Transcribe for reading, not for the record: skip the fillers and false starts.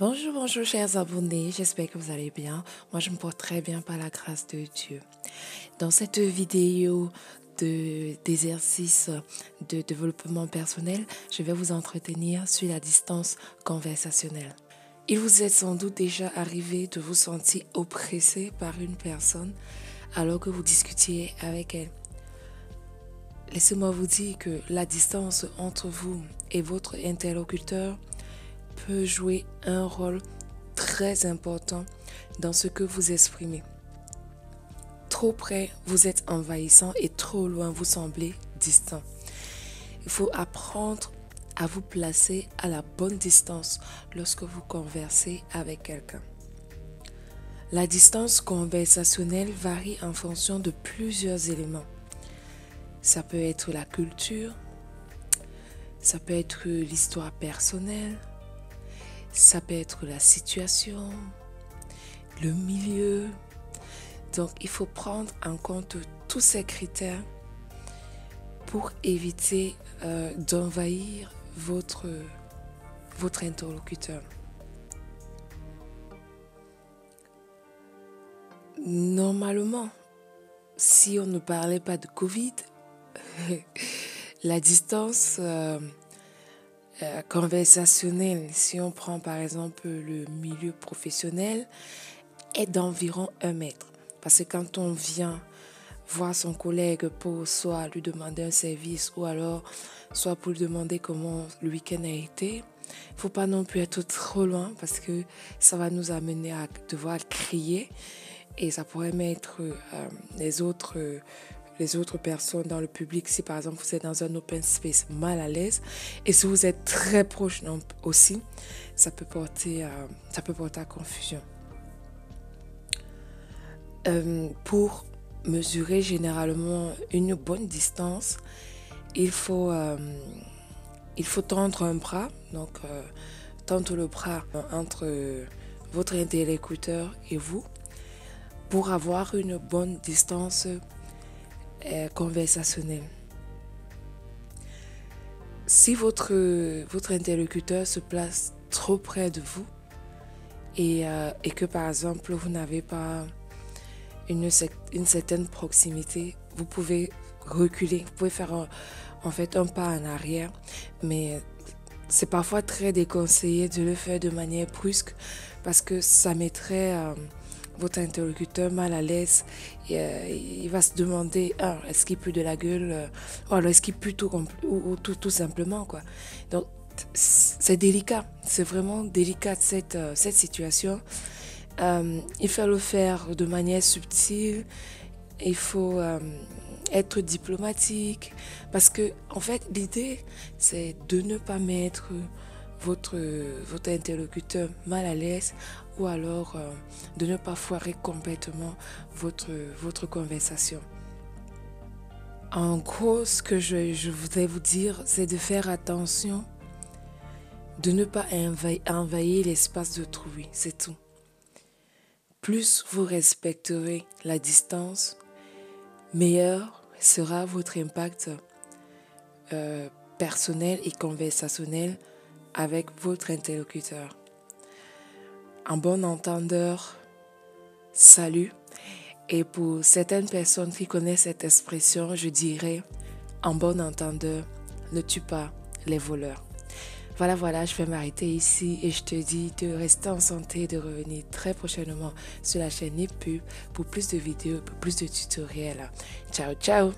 Bonjour, bonjour chers abonnés, j'espère que vous allez bien. Moi je me porte très bien par la grâce de Dieu. Dans cette vidéo d'exercice de développement personnel, je vais vous entretenir sur la distance conversationnelle. Il vous est sans doute déjà arrivé de vous sentir oppressé par une personne alors que vous discutiez avec elle. Laissez-moi vous dire que la distance entre vous et votre interlocuteur peut jouer un rôle très important dans ce que vous exprimez. Trop près, vous êtes envahissant et trop loin, vous semblez distant. Il faut apprendre à vous placer à la bonne distance lorsque vous conversez avec quelqu'un. La distance conversationnelle varie en fonction de plusieurs éléments. Ça peut être la culture, ça peut être l'histoire personnelle, ça peut être la situation, le milieu. Donc, il faut prendre en compte tous ces critères pour éviter d'envahir votre interlocuteur. Normalement, si on ne parlait pas de Covid, la distance conversationnelle, si on prend par exemple le milieu professionnel, est d'environ 1 mètre. Parce que quand on vient voir son collègue pour soit lui demander un service ou alors soit pour lui demander comment le week-end a été, il ne faut pas non plus être trop loin parce que ça va nous amener à devoir crier et ça pourrait mettre les autres personnes dans le public, si par exemple vous êtes dans un open space, mal à l'aise. Et si vous êtes très proche aussi, ça peut porter à confusion. Pour mesurer généralement une bonne distance, il faut tendre un bras, donc tendre le bras entre votre interlocuteur et vous pour avoir une bonne distance conversationnelle. Si votre interlocuteur se place trop près de vous et que par exemple vous n'avez pas une certaine proximité, vous pouvez reculer, vous pouvez faire un pas en arrière, mais c'est parfois très déconseillé de le faire de manière brusque parce que ça mettrait votre interlocuteur mal à l'aise et il va se demander est-ce qu'il pue de la gueule ou alors est-ce qu'il pue tout simplement quoi. Donc c'est délicat, c'est vraiment délicat cette situation. Il faut le faire de manière subtile, il faut être diplomatique parce que en fait l'idée c'est de ne pas mettre votre interlocuteur mal à l'aise ou alors de ne pas foirer complètement votre conversation. En gros, ce que je voudrais vous dire, c'est de faire attention, de ne pas envahir l'espace d'autrui, c'est tout. Plus vous respecterez la distance, meilleur sera votre impact personnel et conversationnel avec votre interlocuteur. En bon entendeur, salut. Et pour certaines personnes qui connaissent cette expression, je dirais, en bon entendeur, ne tue pas les voleurs. Voilà, je vais m'arrêter ici et je te dis de rester en santé et de revenir très prochainement sur la chaîne Nipub pour plus de vidéos, pour plus de tutoriels. Ciao, ciao!